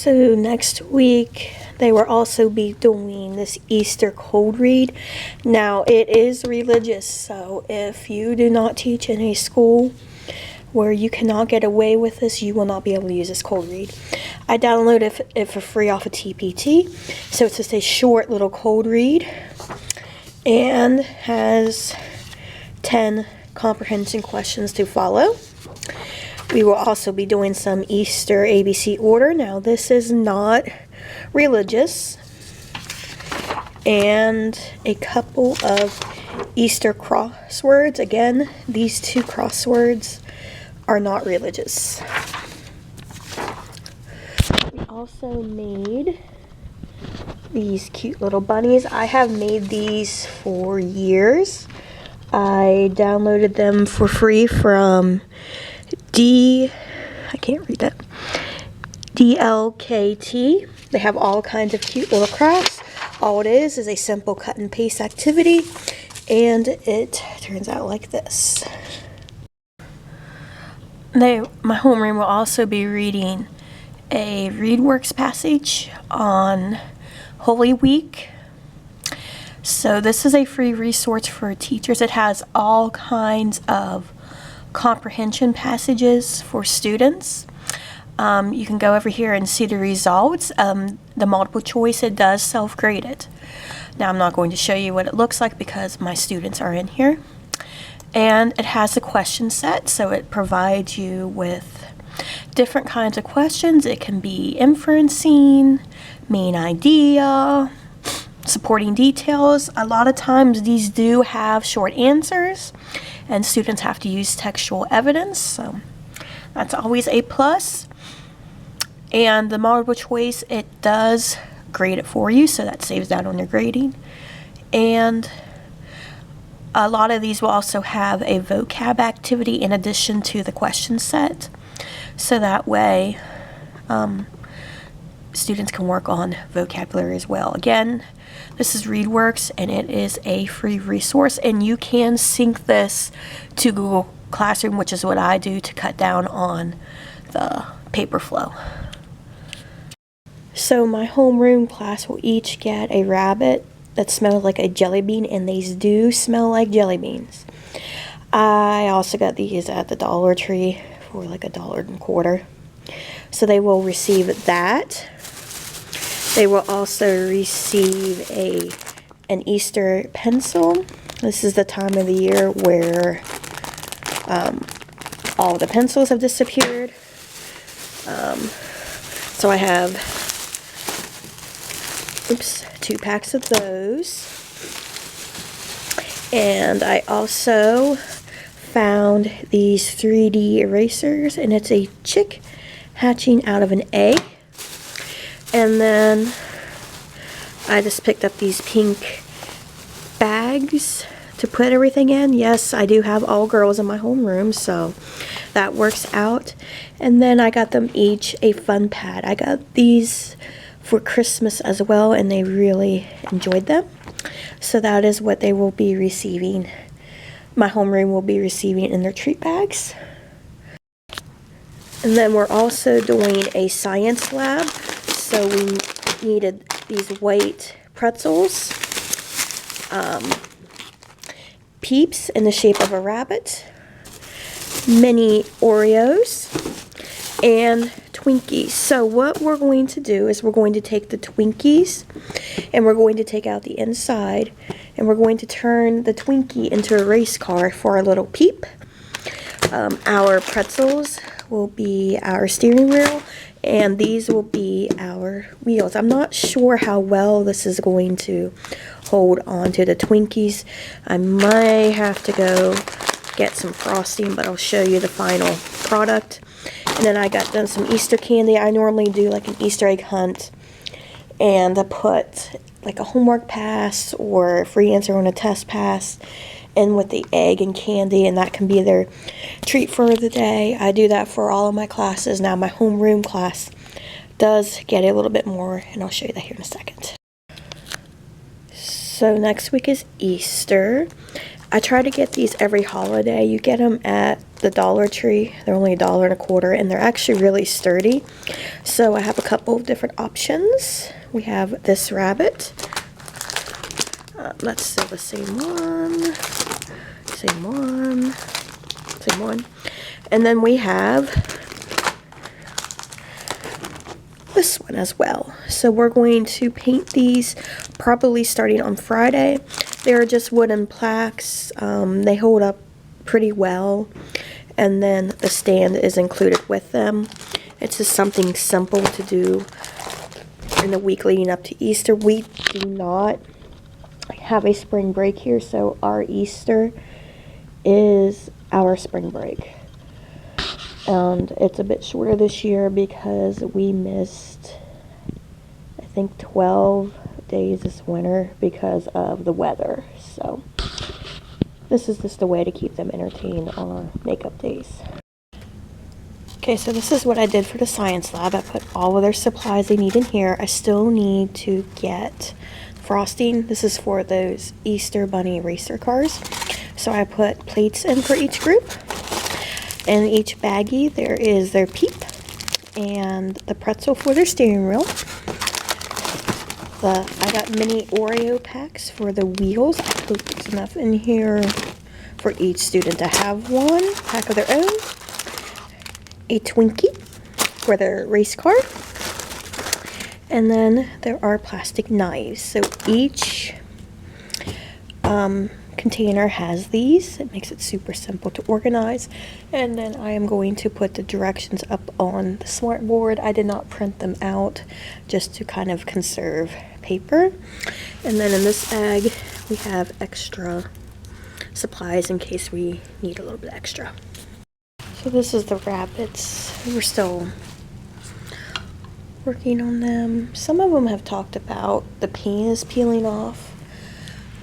So next week they will also be doing this Easter cold read. Now it is religious, so if you do not teach in a school where you cannot get away with this, you will not be able to use this cold read. I downloaded it for free off of TPT, so it's just a short little cold read and has 10 comprehension questions to follow. We will also be doing some Easter ABC order. Now this is not religious. And a couple of Easter crosswords. Again, these two crosswords are not religious. We also made these cute little bunnies. I have made these for years. I downloaded them for free from DLKT. They have all kinds of cute little crafts. All it is a simple cut and paste activity, and it turns out like this. My homeroom will also be reading a ReadWorks passage on Holy Week. So this is a free resource for teachers. It has all kinds of comprehension passages for students. You can go over here and see the results. The multiple choice, it does self-grade it. Now I'm not going to show you what it looks like because my students are in here. And it has a question set, so it provides you with different kinds of questions. It can be inferencing, main idea, supporting details. A lot of times these do have short answers, and students have to use textual evidence, so that's always a plus. And the multiple choice, it does grade it for you, so that saves down on your grading. And a lot of these will also have a vocab activity in addition to the question set, so that way students can work on vocabulary as well. Again, this is ReadWorks, and it is a free resource, and you can sync this to Google Classroom, which is what I do to cut down on the paper flow. So my homeroom class will each get a rabbit that smells like a jelly bean, and these do smell like jelly beans. I also got these at the Dollar Tree for like $1.25. So they will receive that. They will also receive an Easter pencil. This is the time of the year where all the pencils have disappeared. So I have 2 packs of those. And I also found these 3D erasers, and it's a chick hatching out of an egg. And then I just picked up these pink bags to put everything in. Yes, I do have all girls in my homeroom, so that works out. And then I got them each a fun pad. I got these for Christmas as well, and they really enjoyed them. So that is what they will be receiving. My homeroom will be receiving in their treat bags. And then we're also doing a science lab. So we needed these white pretzels, Peeps in the shape of a rabbit, mini Oreos, and Twinkies. So what we're going to do is we're going to take the Twinkies and we're going to take out the inside, and we're going to turn the Twinkie into a race car for our little Peep. Our pretzels will be our steering wheel, and these will be our wheels. I'm not sure how well this is going to hold on to the Twinkies. I might have to go get some frosting, but I'll show you the final product. And then I got done some Easter candy. I normally do like an Easter egg hunt, and I put like a homework pass or a free answer on a test pass in with the egg and candy, and that can be their treat for the day. I do that for all of my classes. Now my homeroom class does get a little bit more, and I'll show you that here in a second. So next week is Easter. I try to get these every holiday. You get them at the Dollar Tree. They're only $1.25, and they're actually really sturdy. So I have a couple of different options. We have this rabbit. That's still the same one. Same one. Same one. And then we have this one as well. So we're going to paint these probably starting on Friday. They're just wooden plaques. They hold up pretty well. And then the stand is included with them. It's just something simple to do in the week leading up to Easter. We do not have a spring break here, so our Easter is our spring break. And it's a bit shorter this year because we missed, I think, 12 days this winter because of the weather. So this is just a way to keep them entertained on our makeup days. Okay, so this is what I did for the science lab. I put all of their supplies they need in here. I still need to get frosting. This is for those Easter Bunny racer cars. So I put plates in for each group. In each baggie, there is their Peep and the pretzel for their steering wheel. I got mini Oreo packs for the wheels. I hope there's enough in here for each student to have one pack of their own. A Twinkie for their race car. And then there are plastic knives. So each container has these. It makes it super simple to organize. And then I am going to put the directions up on the smart board. I did not print them out just to kind of conserve paper. And then in this bag we have extra supplies in case we need a little bit extra. So this is the rabbits. We're still working on them. Some of them have talked about the penis peeling off,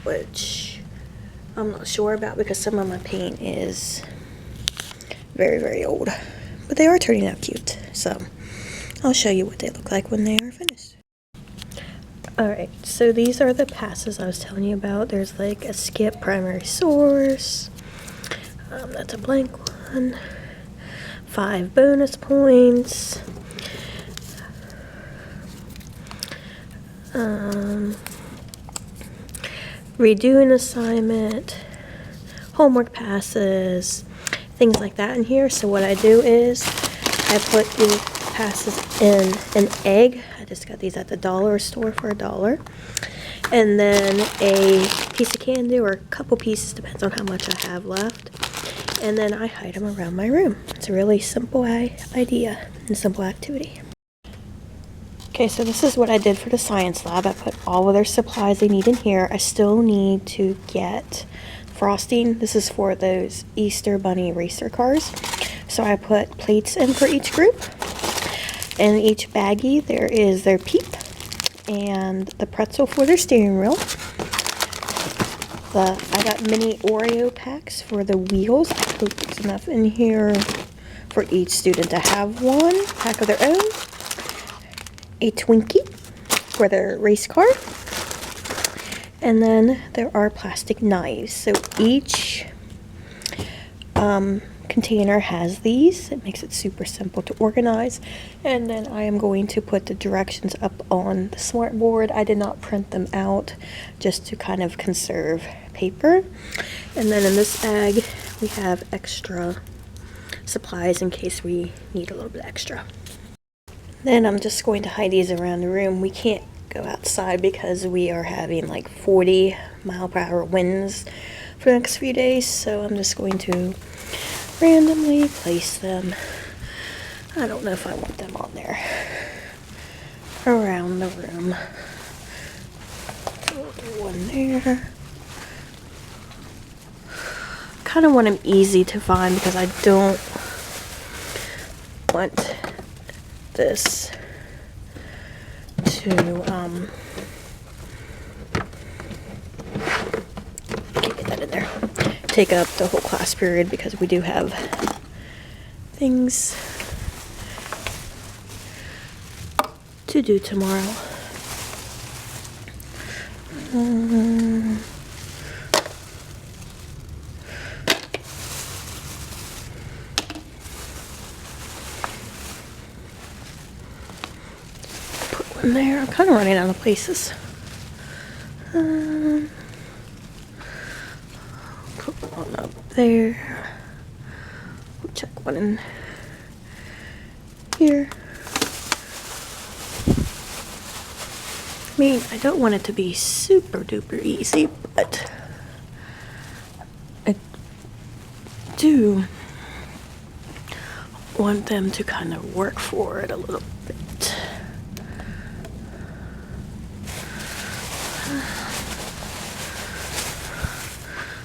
which I'm not sure about because some of my paint is very, very old. But they are turning out cute. So I'll show you what they look like when they are finished. Alright, so these are the passes I was telling you about. There's like a skip primary source. That's a blank one. 5 bonus points. Redo an assignment, homework passes, things like that in here. So what I do is I put the passes in an egg. I just got these at the dollar store for $1. And then a piece of candy or a couple pieces, depends on how much I have left. And then I hide them around my room. It's a really simple idea and simple activity. Okay, so this is what I did for the science lab. I put all of their supplies they need in here. I still need to get frosting. This is for those Easter Bunny racer cars. So I put plates in for each group. In each baggie, there is their Peep and the pretzel for their steering wheel. I got mini Oreo packs for the wheels. I hope there's enough in here for each student to have one pack of their own. A Twinkie for their race car. And then there are plastic knives. So each container has these. It makes it super simple to organize. And then I am going to put the directions up on the smart board. I did not print them out just to kind of conserve paper. And then in this bag we have extra supplies in case we need a little bit extra. Then I'm just going to hide these around the room. We can't go outside because we are having like 40-mile-per-hour winds for the next few days. So I'm just going to randomly place them. I don't know if I want them on there. Around the room. We'll do one there. Kind of want them easy to find because I don't want this to get that in there, take up the whole class period because we do have things to do tomorrow. one there. I'm kind of running out of places. Put one up there. Check one in here. I mean, I don't want it to be super duper easy, but I do want them to kind of work for it a little bit.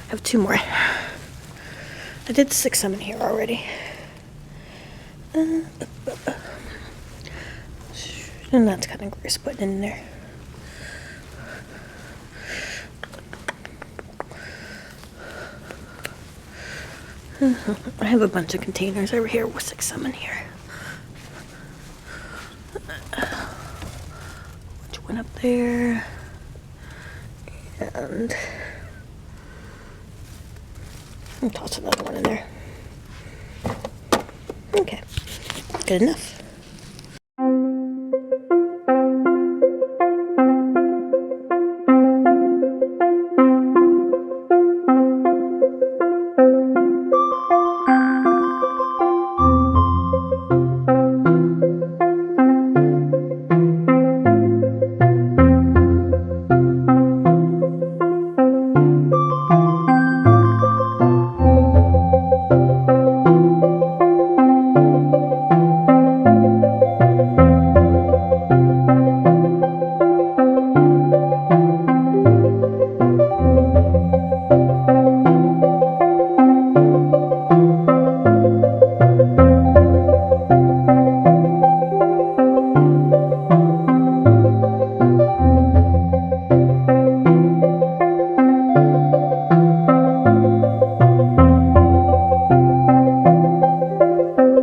I have 2 more. I did stick some in here already. And that's kind of gross putting in there. I have a bunch of containers over here. We'll stick some in here. Which one up there? And I'll toss another one in there. Okay, good enough.